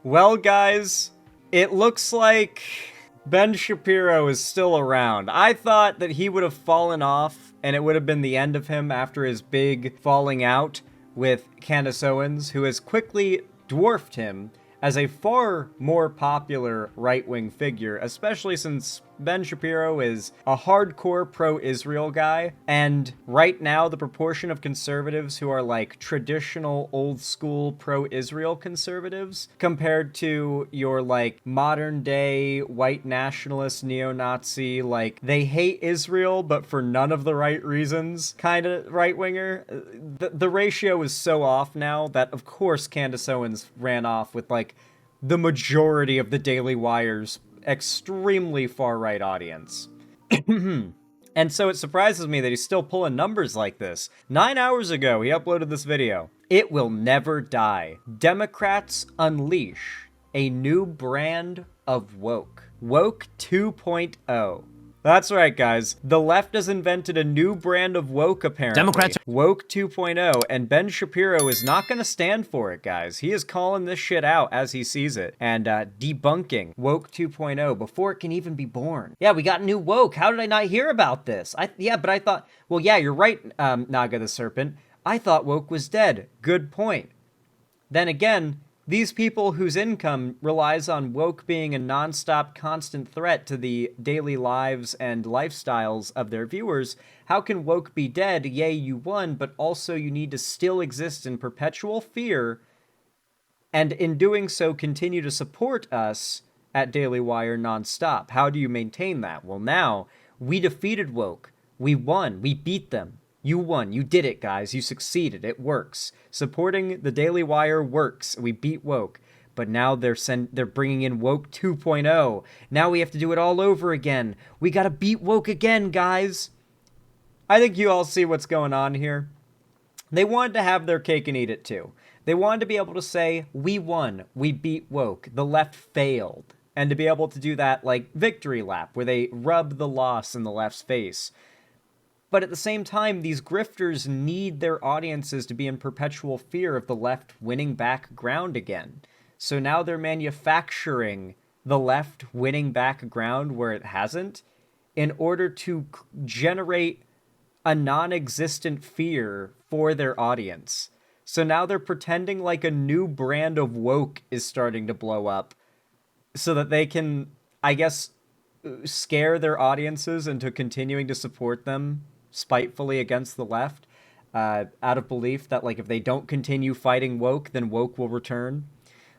Well, guys, it looks like Ben Shapiro is still around. I thought that he would have fallen off and it would have been the end of him after his big falling out with Candace Owens, who has quickly dwarfed him as a far more popular right-wing figure, especially since Ben Shapiro is a hardcore pro-Israel guy, and right now the proportion of conservatives who are like traditional old-school pro-Israel conservatives compared to your like modern-day white nationalist neo-Nazi, like they hate Israel but for none of the right reasons kind of right-winger, the ratio is so off now that of course Candace Owens ran off with like the majority of the Daily Wire's extremely far-right audience. And so it surprises me that he's still pulling numbers like this. 9 hours ago, he uploaded this video. It will never die. Democrats unleash a new brand of woke. Woke 2.0. That's right, guys. The left has invented a new brand of woke, apparently. Democrats Woke 2.0, and Ben Shapiro is not going to stand for it, guys. He is calling this shit out as he sees it and debunking Woke 2.0 before it can even be born. Yeah, we got new woke. How did I not hear about this? But I thought, well, yeah, you're right, Naga the Serpent. I thought woke was dead. Good point. Then again, these people whose income relies on woke being a nonstop constant threat to the daily lives and lifestyles of their viewers, how can woke be dead? Yay, you won, but also you need to still exist in perpetual fear, and in doing so continue to support us at Daily Wire nonstop. How do you maintain that? Well, now, we defeated woke. We won. We beat them. You won. You did it, guys. You succeeded. It works. Supporting the Daily Wire works. We beat woke. But now they're bringing in woke 2.0. Now we have to do it all over again. We gotta beat woke again, guys. I think you all see what's going on here. They wanted to have their cake and eat it too. They wanted to be able to say, we won. We beat woke. The left failed. And to be able to do that like victory lap, where they rub the loss in the left's face. But at the same time, these grifters need their audiences to be in perpetual fear of the left winning back ground again. So now they're manufacturing the left winning back ground where it hasn't in order to generate a non-existent fear for their audience. So now they're pretending like a new brand of woke is starting to blow up so that they can, I guess, scare their audiences into continuing to support them spitefully against the left, out of belief that, like, if they don't continue fighting woke, then woke will return.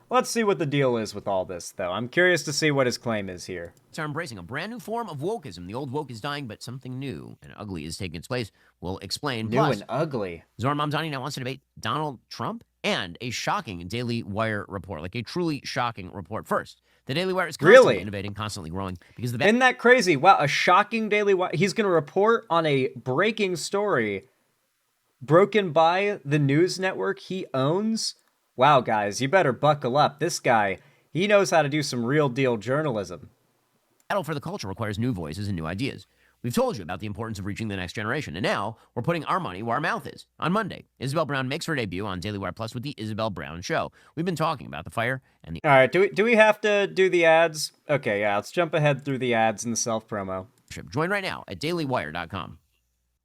Let's see what the deal is with all this, though. I'm curious to see what his claim is here. are embracing a brand new form of wokeism. The old woke is dying, but something new and ugly is taking its place. We'll explain. New and ugly. Zohar Mamdani now wants to debate Donald Trump and a shocking Daily Wire report, like a truly shocking report. First, the Daily Wire is constantly innovating, constantly growing. Because Isn't that crazy? Wow, a shocking Daily Wire. He's going to report on a breaking story broken by the news network he owns. Wow, guys, you better buckle up. This guy, he knows how to do some real deal journalism. Battle for the culture requires new voices and new ideas. We've told you about the importance of reaching the next generation, and now we're putting our money where our mouth is. On Monday, Isabel Brown makes her debut on Daily Wire Plus with the Isabel Brown Show. We've been talking about the fire and the... All right, do we have to do the ads? Okay, yeah, let's jump ahead through the ads and the self-promo. Join right now at dailywire.com.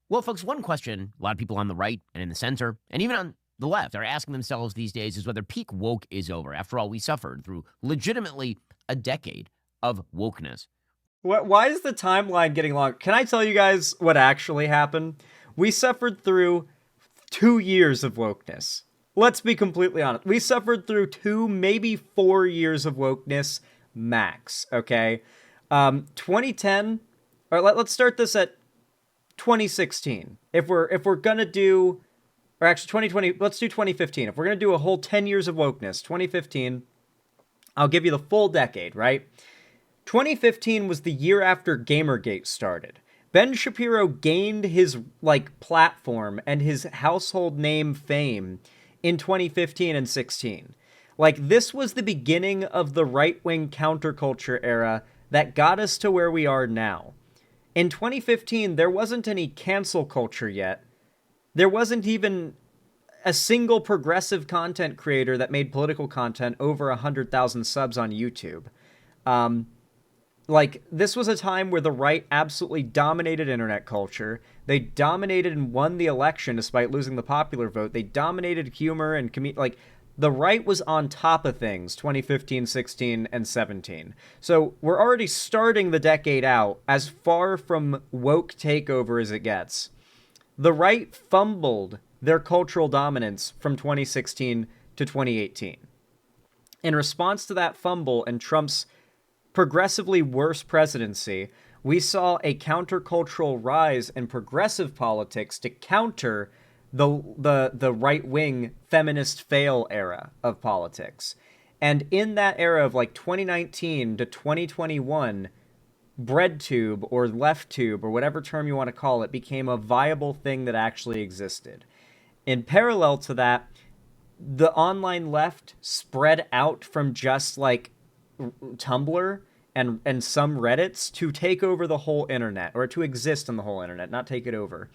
Well, folks, one question a lot of people on the right and in the center, and even on the left, are asking themselves these days is whether peak woke is over. After all, we suffered through legitimately a decade of wokeness. Why is the timeline getting long? Can I tell you guys what actually happened? We suffered through 2 years of wokeness. Let's be completely honest. We suffered through 2, maybe 4 years of wokeness max, okay? 2010, or let's start this at 2016. If we're gonna do, or actually 2020, let's do 2015. If we're gonna do a whole 10 years of wokeness, 2015, I'll give you the full decade, right? 2015 was the year after Gamergate started. Ben Shapiro gained his, platform and his household name fame in 2015 and 16. This was the beginning of the right-wing counterculture era that got us to where we are now. In 2015, there wasn't any cancel culture yet. There wasn't even a single progressive content creator that made political content over 100,000 subs on YouTube. Like, this was a time where the right absolutely dominated internet culture. They dominated and won the election despite losing the popular vote. They dominated humor and like, the right was on top of things 2015, 16, and 17. So we're already starting the decade out as far from woke takeover as it gets. The right fumbled their cultural dominance from 2016 to 2018. In response to that fumble and Trump's progressively worse presidency, we saw a countercultural rise in progressive politics to counter the right-wing feminist fail era of politics. And in that era of like 2019 to 2021, BreadTube or LeftTube or whatever term you want to call it became a viable thing that actually existed. In parallel to that, the online left spread out from just like Tumblr and some Reddits to take over the whole internet, or to exist on the whole internet, not take it over.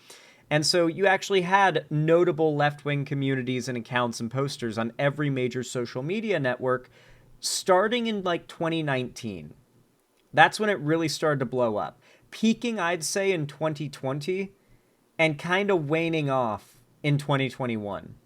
And so you actually had notable left-wing communities and accounts and posters on every major social media network starting in like 2019. That's when it really started to blow up. Peaking, I'd say, in 2020 and kind of waning off in 2021.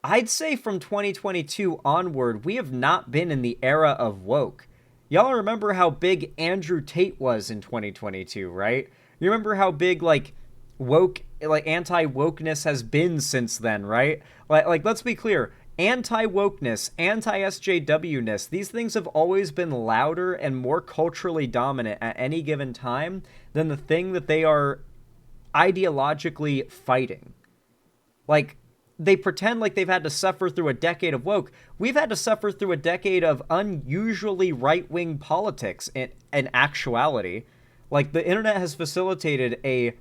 I'd say from 2022 onward, we have not been in the era of woke. Y'all remember how big Andrew Tate was in 2022, right? You remember how big, like, woke, like, anti-wokeness has been since then, right? Like, let's be clear. Anti-wokeness, anti-SJW-ness, these things have always been louder and more culturally dominant at any given time than the thing that they are ideologically fighting. Like, they pretend like they've had to suffer through a decade of woke. We've had to suffer through a decade of unusually right-wing politics in actuality. Like, the internet has facilitated a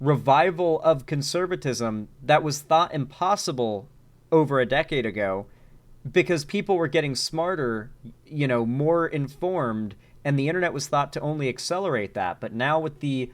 revival of conservatism that was thought impossible over a decade ago because people were getting smarter, you know, more informed, and the internet was thought to only accelerate that. But now with the,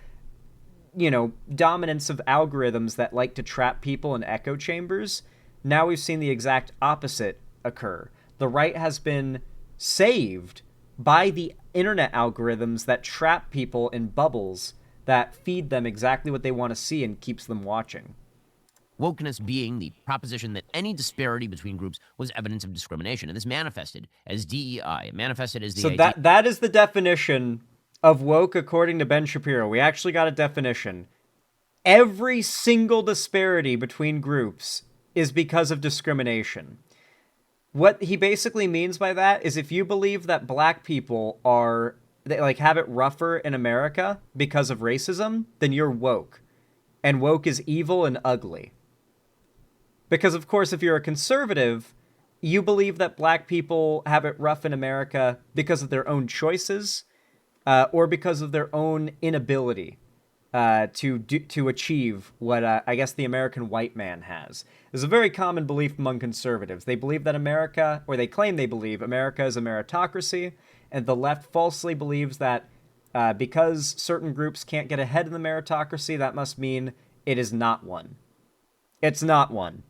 you know, dominance of algorithms that like to trap people in echo chambers, now we've seen the exact opposite occur. The right has been saved by the internet algorithms that trap people in bubbles that feed them exactly what they want to see and keeps them watching. Wokeness being the proposition that any disparity between groups was evidence of discrimination, and this manifested as DEI. It manifested as the So that is the definition of woke according to Ben Shapiro. We actually got a definition. Every single disparity between groups is because of discrimination. What he basically means by that is if you believe that black people they like have it rougher in America because of racism, then you're woke. And woke is evil and ugly. Because, of course, if you're a conservative, you believe that black people have it rough in America because of their own choices or because of their own inability to achieve what I guess the American white man has. There's a very common belief among conservatives. They believe that America, or they claim they believe America is a meritocracy, and the left falsely believes that because certain groups can't get ahead in the meritocracy, that must mean it is not one. It's not one.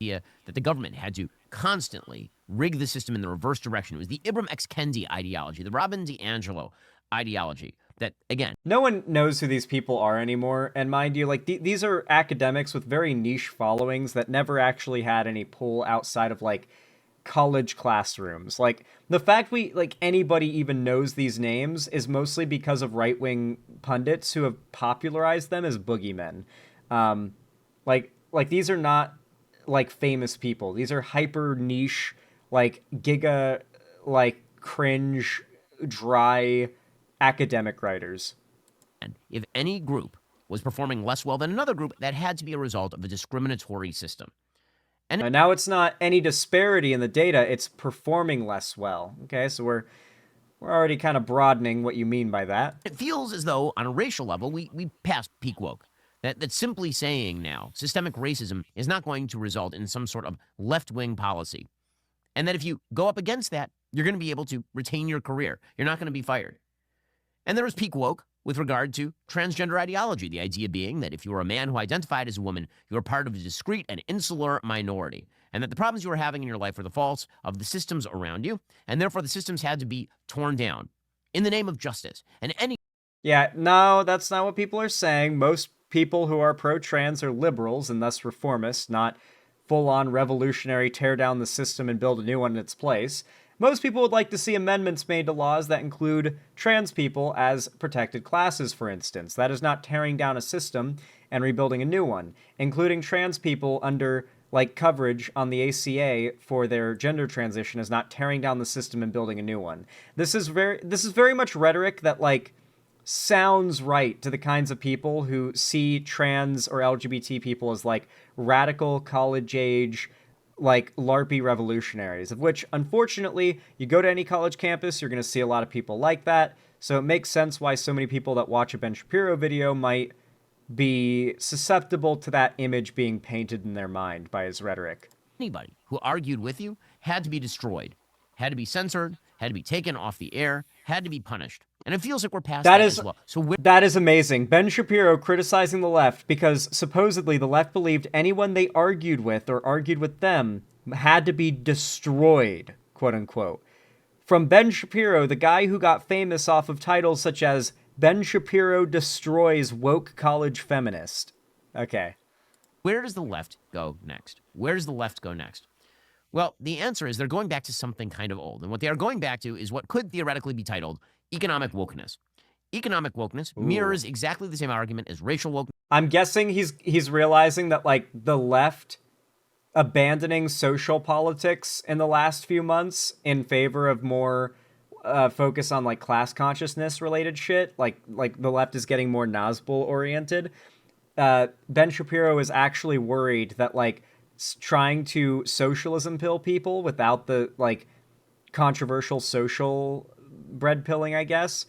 That the government had to constantly rig the system in the reverse direction. It was the Ibram X. Kendi ideology, the Robin DiAngelo ideology that, again... No one knows who these people are anymore, and mind you, like, these are academics with very niche followings that never actually had any pull outside of, like, college classrooms. Like, the fact anybody even knows these names is mostly because of right-wing pundits who have popularized them as boogeymen. Like these are not like famous people. These are hyper niche, like giga, like cringe, dry academic writers. And if any group was performing less well than another group, that had to be a result of a discriminatory system. And now it's not any disparity in the data, it's performing less well. Okay, so we're already kind of broadening what you mean by that. It feels as though, on a racial level, we passed peak woke. That simply saying now systemic racism is not going to result in some sort of left-wing policy. And that if you go up against that, you're going to be able to retain your career. You're not going to be fired. And there was peak woke with regard to transgender ideology. The idea being that if you were a man who identified as a woman, you were part of a discrete and insular minority, and that the problems you were having in your life were the faults of the systems around you, and therefore the systems had to be torn down in the name of justice. And any Yeah, no, that's not what people are saying. Most people who are pro-trans are liberals and thus reformists, not full-on revolutionary tear down the system and build a new one in its place. Most people would like to see amendments made to laws that include trans people as protected classes, for instance. That is not tearing down a system and rebuilding a new one. Including trans people under coverage on the ACA for their gender transition is not tearing down the system and building a new one. This is very much rhetoric that sounds right to the kinds of people who see trans or LGBT people as radical college age LARPy revolutionaries, of which unfortunately you go to any college campus, you're going to see a lot of people like that. So it makes sense why so many people that watch a Ben Shapiro video might be susceptible to that image being painted in their mind by his rhetoric. Anybody who argued with you had to be destroyed, had to be censored, had to be taken off the air, had to be punished. And it feels like we're past that as well. That is amazing. Ben Shapiro criticizing the left because supposedly the left believed anyone they argued with or argued with them had to be destroyed, quote unquote. From Ben Shapiro, the guy who got famous off of titles such as Ben Shapiro destroys woke college feminist. Okay. Where does the left go next? Where does the left go next? Well, the answer is they're going back to something kind of old. And what they are going back to is what could theoretically be titled economic wokeness. Economic wokeness mirrors exactly the same argument as racial wokeness. I'm guessing he's realizing that the left abandoning social politics in the last few months in favor of more focus on class consciousness related shit. Like the left is getting more Nazgul oriented. Ben Shapiro is actually worried that trying to socialism pill people without the controversial social bread pilling, I guess,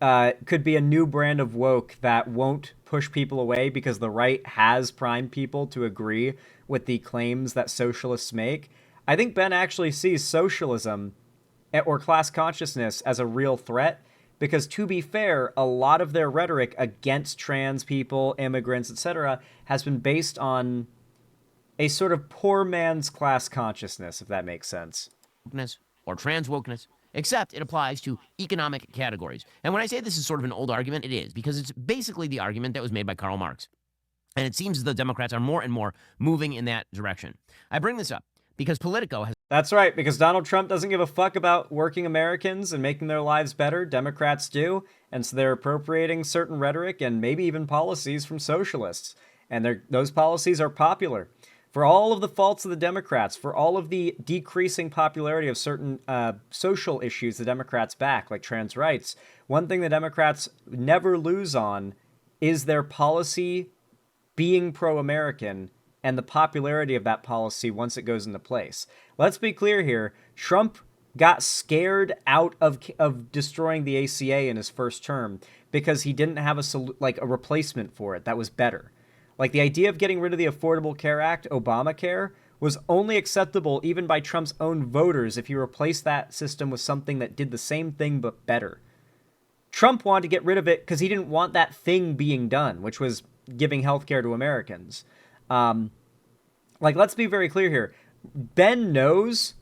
could be a new brand of woke that won't push people away because the right has primed people to agree with the claims that socialists make. I think Ben actually sees socialism or class consciousness as a real threat because, to be fair, a lot of their rhetoric against trans people, immigrants, etc. has been based on a sort of poor man's class consciousness, if that makes sense. Or trans wokeness, except it applies to economic categories. And when I say this is sort of an old argument, it is, because it's basically the argument that was made by Karl Marx. And it seems as though Democrats are more and more moving in that direction. I bring this up because Politico has... That's right, because Donald Trump doesn't give a fuck about working Americans and making their lives better. Democrats do, and so they're appropriating certain rhetoric and maybe even policies from socialists. And those policies are popular. For all of the faults of the Democrats, for all of the decreasing popularity of certain social issues the Democrats back, like trans rights, one thing the Democrats never lose on is their policy being pro-American and the popularity of that policy once it goes into place. Let's be clear here. Trump got scared out of destroying the ACA in his first term because he didn't have a replacement for it that was better. The idea of getting rid of the Affordable Care Act, Obamacare, was only acceptable even by Trump's own voters if you replaced that system with something that did the same thing but better. Trump wanted to get rid of it because he didn't want that thing being done, which was giving healthcare to Americans. Let's be very clear here. Ben knows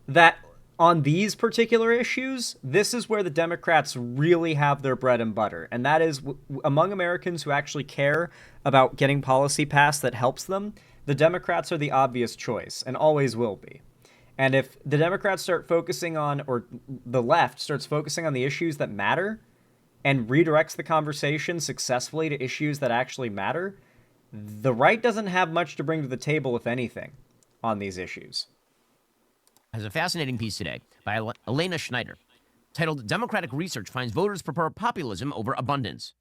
that on these particular issues, this is where the Democrats really have their bread and butter. And that is among Americans who actually care about getting policy passed that helps them, the Democrats are the obvious choice and always will be. And if the Democrats start focusing on, or the left starts focusing on the issues that matter and redirects the conversation successfully to issues that actually matter, the right doesn't have much to bring to the table, if anything, on these issues. Has a fascinating piece today by Elena Schneider titled Democratic Research Finds Voters Prefer Populism Over Abundance.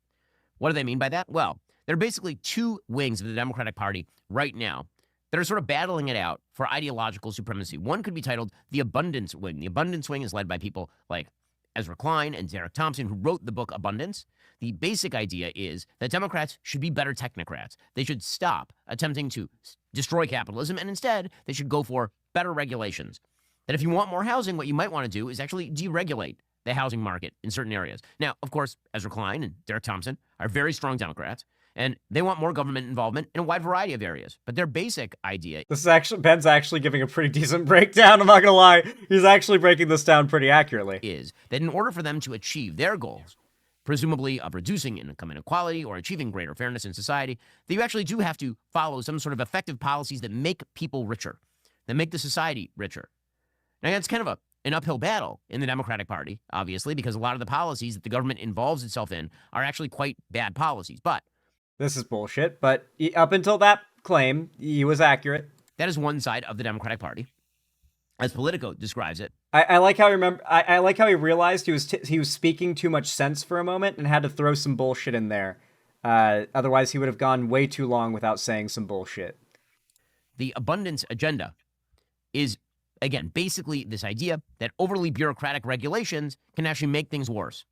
What do they mean by that? Well, there are basically two wings of the Democratic Party right now that are sort of battling it out for ideological supremacy. One could be titled the Abundance Wing. The Abundance Wing is led by people like Ezra Klein and Derek Thompson, who wrote the book Abundance. The basic idea is that Democrats should be better technocrats. They should stop attempting to destroy capitalism, and instead they should go for better regulations. That if you want more housing, what you might want to do is actually deregulate the housing market in certain areas. Now, of course, Ezra Klein and Derek Thompson are very strong Democrats, and they want more government involvement in a wide variety of areas. But their basic idea This is actually, Ben's actually giving a pretty decent breakdown. I'm not gonna lie. He's actually breaking this down pretty accurately. is that in order for them to achieve their goals, presumably of reducing income inequality or achieving greater fairness in society, that you actually do have to follow some sort of effective policies that make people richer, that make the society richer. Now, it's kind of an uphill battle in the Democratic Party, obviously, because a lot of the policies that the government involves itself in are actually quite bad policies. But this is bullshit, but up until that claim, he was accurate. that is one side of the Democratic Party, as Politico describes it. I like how I like how he realized he was speaking too much sense for a moment and had to throw some bullshit in there. Otherwise, he would have gone way too long without saying some bullshit. The abundance agenda is, again, basically this idea that overly bureaucratic regulations can actually make things worse.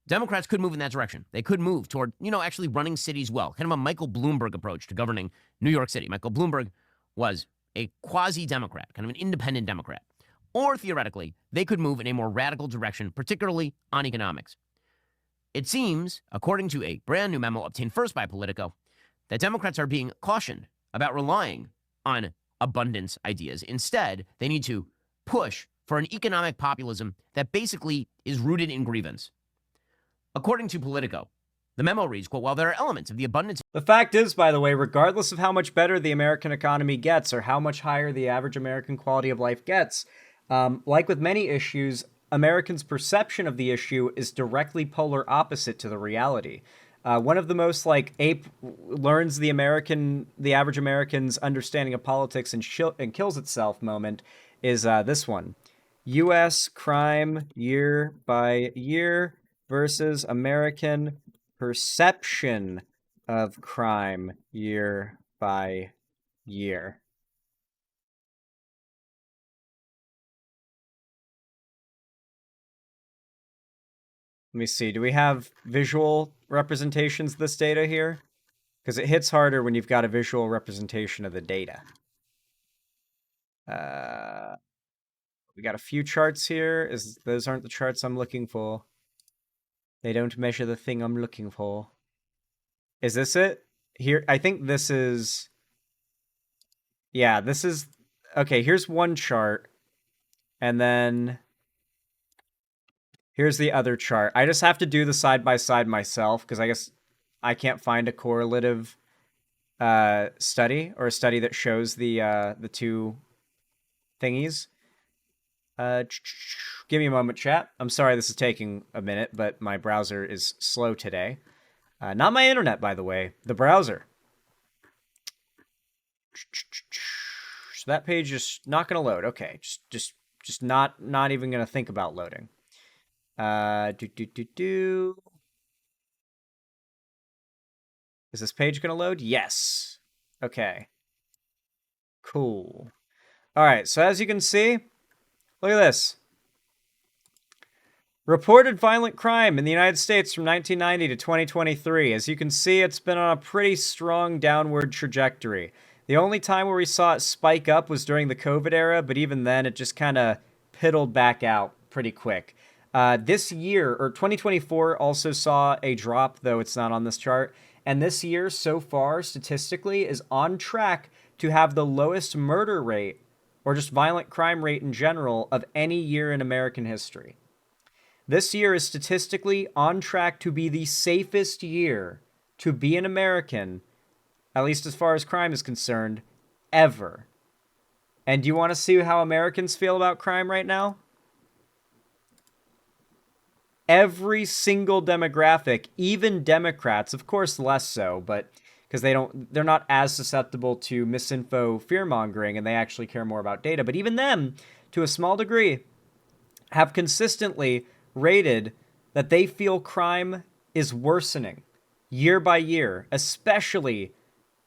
Democrats could move in that direction. They could move toward, actually running cities well, kind of a Michael Bloomberg approach to governing New York City. Michael Bloomberg was a quasi-Democrat, kind of an independent Democrat. Or theoretically, they could move in a more radical direction, particularly on economics. It seems, according to a brand new memo obtained first by Politico, that Democrats are being cautioned about relying on abundance ideas. Instead, they need to push for an economic populism that basically is rooted in grievance. According to Politico, the memo reads, quote, while there are elements of the abundance... The fact is, by the way, regardless of how much better the American economy gets or how much higher the average American quality of life gets, like with many issues, Americans' perception of the issue is directly polar opposite to the reality. One of the most ape learns the average American's understanding of politics and kills itself moment is this one. U.S. crime year by year versus American perception of crime year by year. Let me see. Do we have visual representations of this data here? Because it hits harder when you've got a visual representation of the data. We got a few charts here. Those aren't the charts I'm looking for. They don't measure the thing I'm looking for. Is this it? Here, I think this is... Yeah, this is... Okay, here's one chart. And then... Here's the other chart. I just have to do the side-by-side myself, because I guess I can't find a correlative study, or a study that shows the two thingies. Give me a moment, chat. I'm sorry this is taking a minute, but my browser is slow today. Not my internet, by the way. The browser. So that page is not going to load. Okay, just not even going to think about loading. Is this page going to load? Yes. Okay. Cool. All right, so as you can see, look at this. Reported violent crime in the United States from 1990 to 2023. As you can see, it's been on a pretty strong downward trajectory. The only time where we saw it spike up was during the COVID era, but even then it just kind of piddled back out pretty quick. This year, or 2024, also saw a drop, though it's not on this chart. And this year, so far, statistically, is on track to have the lowest murder rate, or just violent crime rate in general, of any year in American history. This year is statistically on track to be the safest year to be an American, at least as far as crime is concerned, ever. And do you want to see how Americans feel about crime right now? Every single demographic, even Democrats, of course less so, but because they're not as susceptible to misinfo fear-mongering, and they actually care more about data. But even them, to a small degree, have consistently rated that they feel crime is worsening year by year, especially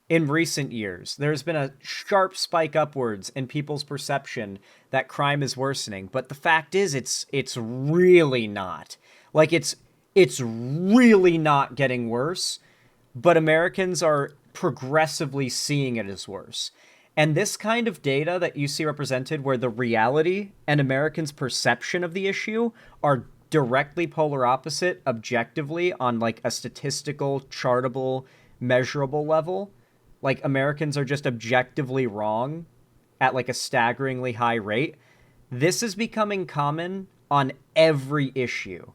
in recent years. There's been a sharp spike upwards in people's perception that crime is worsening. But the fact is, it's really not. It's really not getting worse, but Americans are progressively seeing it as worse. And this kind of data that you see represented where the reality and Americans' perception of the issue are directly polar opposite objectively on like a statistical, chartable, measurable level. Like Americans are just objectively wrong at like a staggeringly high rate. This is becoming common on every issue.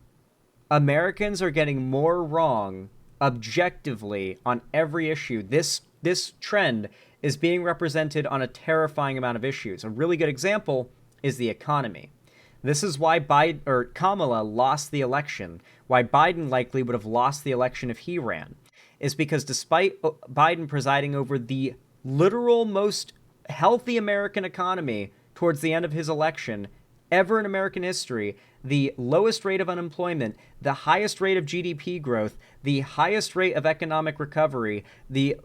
Americans are getting more wrong objectively on every issue. This trend is being represented on a terrifying amount of issues. A really good example is the economy. This is why Kamala lost the election, why Biden likely would have lost the election if he ran, is because despite Biden presiding over the literal most healthy American economy towards the end of his election ever in American history, the lowest rate of unemployment, the highest rate of GDP growth, the highest rate of economic recovery, the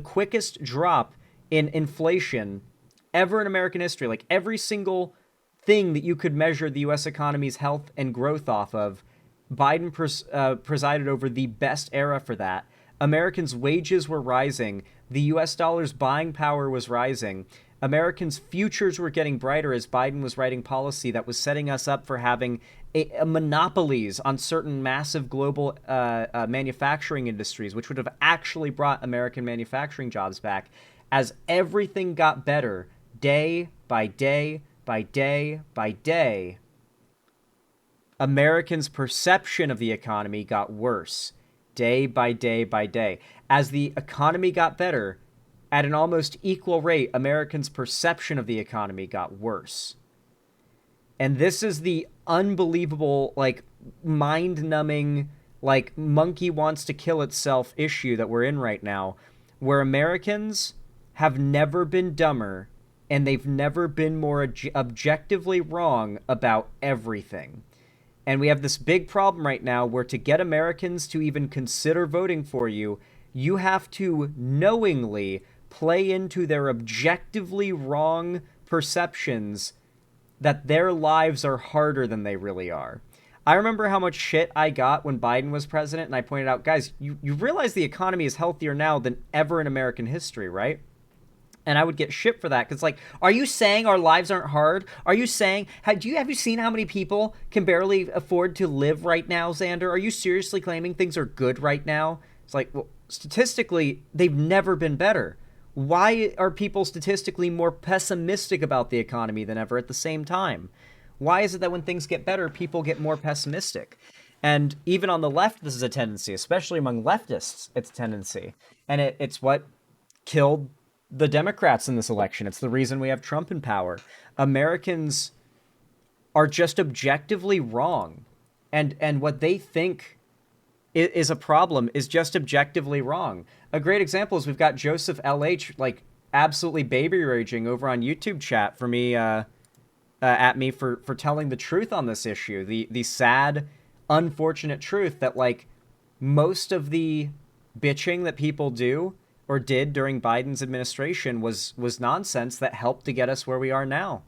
quickest drop in inflation ever in American history. Like every single thing that you could measure the U.S. economy's health and growth off of, Biden presided over the best era for that. Americans' wages were rising. The U.S. dollar's buying power was rising. Americans' futures were getting brighter as Biden was writing policy that was setting us up for having monopolies on certain massive global manufacturing industries, which would have actually brought American manufacturing jobs back. As everything got better, day by day by day by day, Americans' perception of the economy got worse, day by day by day. As the economy got better, at an almost equal rate, Americans' perception of the economy got worse. And this is the unbelievable, like, mind-numbing, like, monkey wants to kill itself issue that we're in right now, where Americans have never been dumber and they've never been more objectively wrong about everything. And we have this big problem right now where to get Americans to even consider voting for you, you have to knowingly play into their objectively wrong perceptions that their lives are harder than they really are. I remember how much shit I got when Biden was president, and I pointed out, guys, you realize the economy is healthier now than ever in American history, right? And I would get shit for that, because, like, are you saying our lives aren't hard? Are you saying, have you seen how many people can barely afford to live right now, Xander? Are you seriously claiming things are good right now? It's like, well, statistically, they've never been better. Why are people statistically more pessimistic about the economy than ever at the same time? Why is it that when things get better, people get more pessimistic? And even on the left, this is a tendency, especially among leftists, it's a tendency. And it's what killed the Democrats in this election. It's the reason we have Trump in power. Americans are just objectively wrong. And what they think is a problem is just objectively wrong. A great example is we've got Joseph LH, like, absolutely baby raging over on YouTube chat for me, at me for telling the truth on this issue. The sad, unfortunate truth that, like, most of the bitching that people do or did during Biden's administration was nonsense that helped to get us where we are now.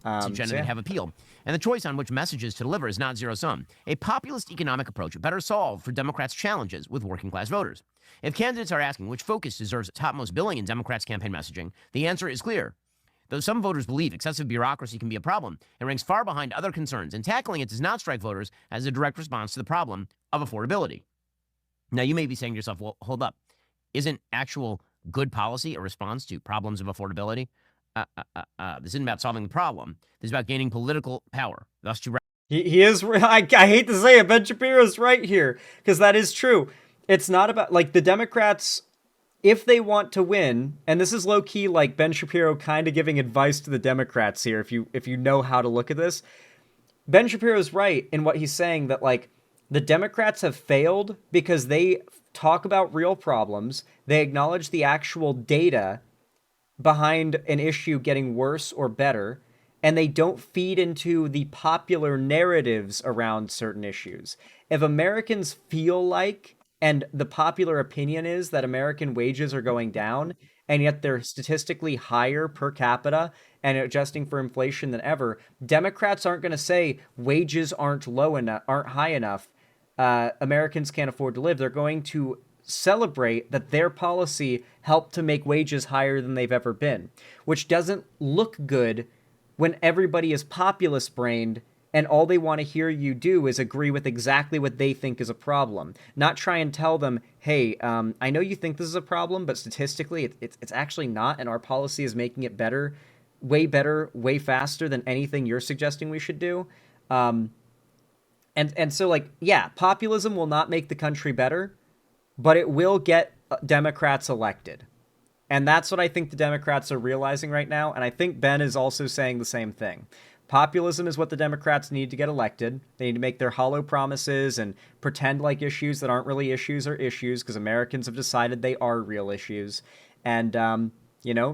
It's agenda that have appeal. And the choice on which messages to deliver is not zero-sum. A populist economic approach better solve for Democrats' challenges with working-class voters. If candidates are asking which focus deserves topmost billing in Democrats' campaign messaging, the answer is clear. Though some voters believe excessive bureaucracy can be a problem, it ranks far behind other concerns, and tackling it does not strike voters as a direct response to the problem of affordability. Now, you may be saying to yourself, well, hold up. Isn't actual good policy a response to problems of affordability? This isn't about solving the problem. This is about gaining political power. Thus, to he is. I hate to say it, Ben Shapiro's right here, because that is true. It's not about, like, the Democrats, if they want to win, and this is low key like Ben Shapiro kind of giving advice to the Democrats here. If you know how to look at this, Ben Shapiro's right in what he's saying that, like, the Democrats have failed because they talk about real problems. They acknowledge the actual data behind an issue getting worse or better, and they don't feed into the popular narratives around certain issues. If Americans feel like, and the popular opinion is that American wages are going down, and yet they're statistically higher per capita and adjusting for inflation than ever, Democrats aren't going to say wages aren't high enough, Americans can't afford to live. They're going to celebrate that their policy helped to make wages higher than they've ever been, which doesn't look good when everybody is populist brained And all they want to hear you do is agree with exactly what they think is a problem. Not try and tell them, hey, I know you think this is a problem, but statistically it's actually not, and our policy is making it better, way faster than anything you're suggesting we should do. And so, like, yeah, populism will not make the country better, but it will get Democrats elected. And that's what I think the Democrats are realizing right now. And I think Ben is also saying the same thing. Populism is what the Democrats need to get elected. They need to make their hollow promises and pretend like issues that aren't really issues are issues, because Americans have decided they are real issues. And,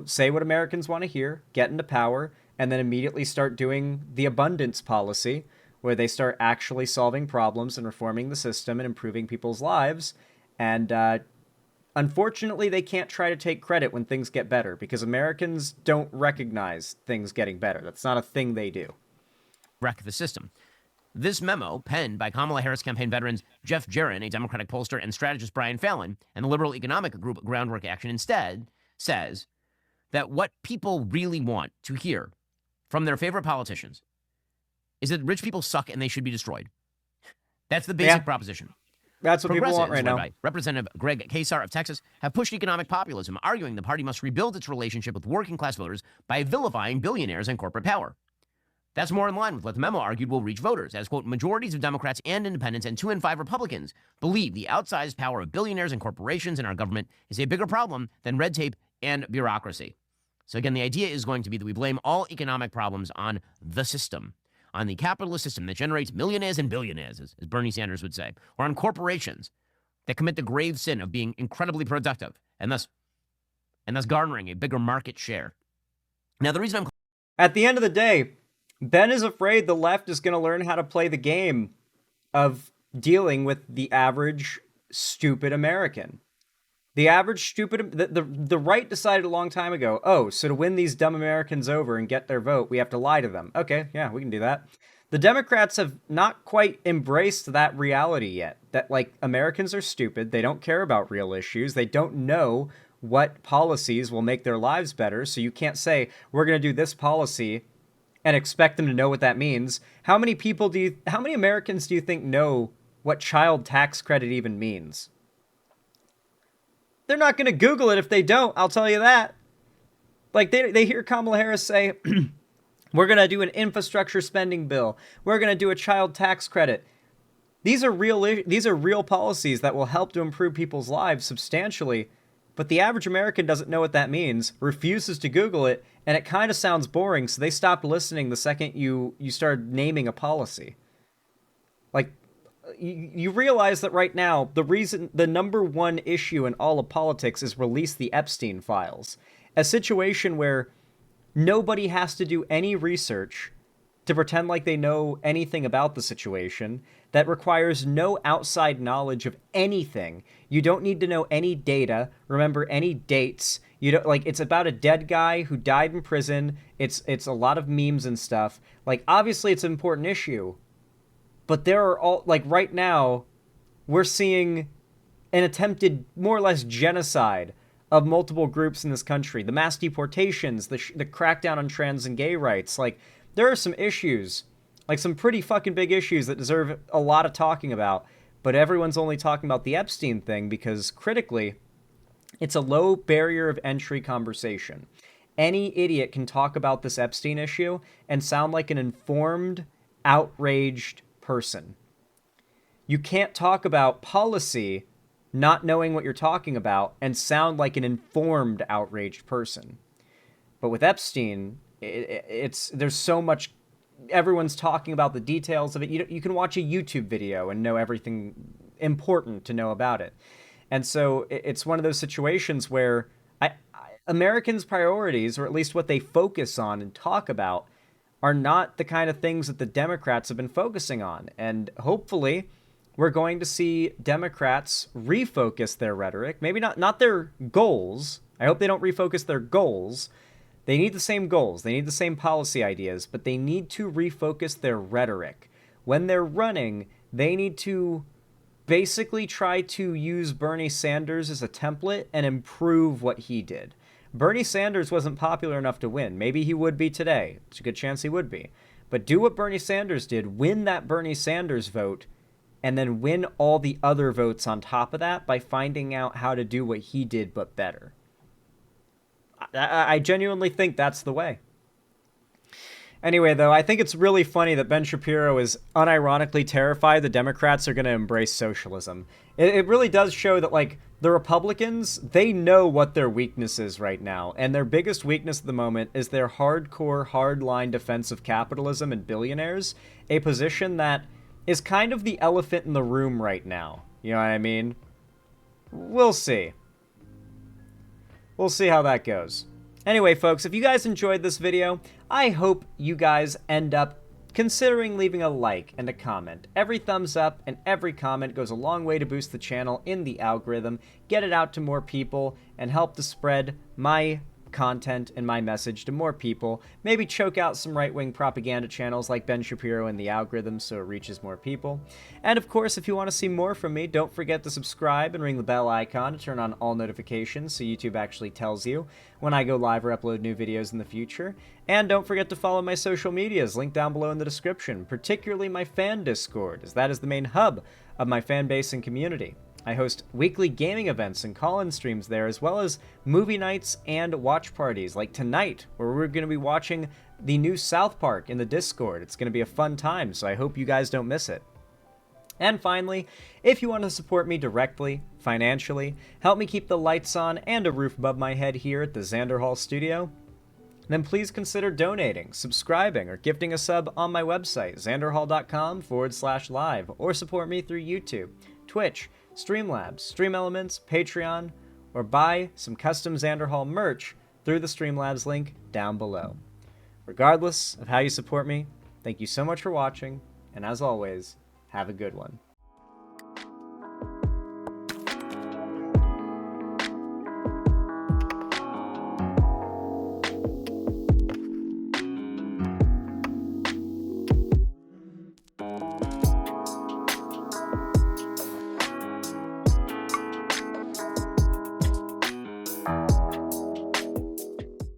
say what Americans want to hear, get into power, and then immediately start doing the abundance policy, where they start actually solving problems and reforming the system and improving people's lives. And unfortunately, they can't try to take credit when things get better, because Americans don't recognize things getting better. That's not a thing they do. Wreck the system. This memo, penned by Kamala Harris campaign veterans Jeff Jaron, a Democratic pollster, and strategist Brian Fallon, and the liberal economic group Groundwork Action, instead says that what people really want to hear from their favorite politicians is that rich people suck and they should be destroyed. That's the basic proposition. That's what people want right now. Representative Greg Kasar of Texas have pushed economic populism, arguing the party must rebuild its relationship with working class voters by vilifying billionaires and corporate power. That's more in line with what the memo argued will reach voters, as, quote, majorities of Democrats and independents and 2 in 5 Republicans believe the outsized power of billionaires and corporations in our government is a bigger problem than red tape and bureaucracy. So again, the idea is going to be that we blame all economic problems on the system, on the capitalist system that generates millionaires and billionaires, as Bernie Sanders would say, or on corporations that commit the grave sin of being incredibly productive and thus garnering a bigger market share. Now, the reason I'm... At the end of the day, Ben is afraid the left is going to learn how to play the game of dealing with the average stupid American. The average stupid... The right decided a long time ago, so to win these dumb Americans over and get their vote, we have to lie to them. Okay, yeah, we can do that. The Democrats have not quite embraced that reality yet. That, like, Americans are stupid. They don't care about real issues. They don't know what policies will make their lives better. So you can't say, we're going to do this policy and expect them to know what that means. How many Americans do you think know what child tax credit even means? They're not going to Google it if they don't, I'll tell you that. Like, they hear Kamala Harris say, we're going to do an infrastructure spending bill. We're going to do a child tax credit. These are real policies that will help to improve people's lives substantially. But the average American doesn't know what that means, refuses to Google it, and it kind of sounds boring, so they stopped listening the second you started naming a policy. Like, you realize that right now, the number one issue in all of politics is release the Epstein files. A situation where nobody has to do any research to pretend like they know anything about the situation, that requires no outside knowledge of anything. You don't need to know any data, remember any dates. You don't, like, it's about a dead guy who died in prison. It's a lot of memes and stuff. Like, obviously it's an important issue. But there are all, like, right now, we're seeing an attempted, more or less, genocide of multiple groups in this country. The mass deportations, the crackdown on trans and gay rights. Like, there are some issues, like some pretty fucking big issues that deserve a lot of talking about. But everyone's only talking about the Epstein thing because, critically, it's a low barrier of entry conversation. Any idiot can talk about this Epstein issue and sound like an informed, outraged person. You can't talk about policy not knowing what you're talking about and sound like an informed, outraged person. But with Epstein, there's so much, everyone's talking about the details of it. You can watch a YouTube video and know everything important to know about it. And so it's one of those situations where Americans' priorities, or at least what they focus on and talk about, are not the kind of things that the Democrats have been focusing on. And hopefully we're going to see Democrats refocus their rhetoric. Maybe not their goals. I hope they don't refocus their goals. They need the same goals. They need the same policy ideas, but they need to refocus their rhetoric. When they're running, they need to basically try to use Bernie Sanders as a template and improve what he did. Bernie Sanders wasn't popular enough to win. Maybe he would be today. It's a good chance he would be. but do what Bernie Sanders did, win that Bernie Sanders vote, and then win all the other votes on top of that by finding out how to do what he did, but better. I genuinely think that's the way. Anyway, though, I think it's really funny that Ben Shapiro is unironically terrified the Democrats are going to embrace socialism. It really does show that, like, the Republicans, they know what their weakness is right now, and their biggest weakness at the moment is their hardcore, hardline defense of capitalism and billionaires, a position that is kind of the elephant in the room right now. You know what I mean? We'll see. We'll see how that goes. Anyway, folks, if you guys enjoyed this video, I hope you guys end up considering leaving a like and a comment. Every thumbs up and every comment goes a long way to boost the channel in the algorithm, get it out to more people, and help to spread my content and my message to more people. Maybe choke out some right-wing propaganda channels like Ben Shapiro in the algorithm so it reaches more people. And of course, if you want to see more from me, don't forget to subscribe and ring the bell icon to turn on all notifications so YouTube actually tells you when I go live or upload new videos in the future. And don't forget to follow my social medias, linked down below in the description, particularly my fan Discord, as that is the main hub of my fan base and community. I host weekly gaming events and call-in streams there, as well as movie nights and watch parties, like tonight, where we're going to be watching the new South Park in the Discord. It's going to be a fun time, so I hope you guys don't miss it. And finally, if you want to support me directly, financially, help me keep the lights on and a roof above my head here at the Xanderhall studio, then please consider donating, subscribing, or gifting a sub on my website, xanderhall.com/live, or support me through YouTube, Twitch, Streamlabs, Stream Elements, Patreon, or buy some custom Xanderhall merch through the Streamlabs link down below. Regardless of how you support me, thank you so much for watching, and as always, have a good one.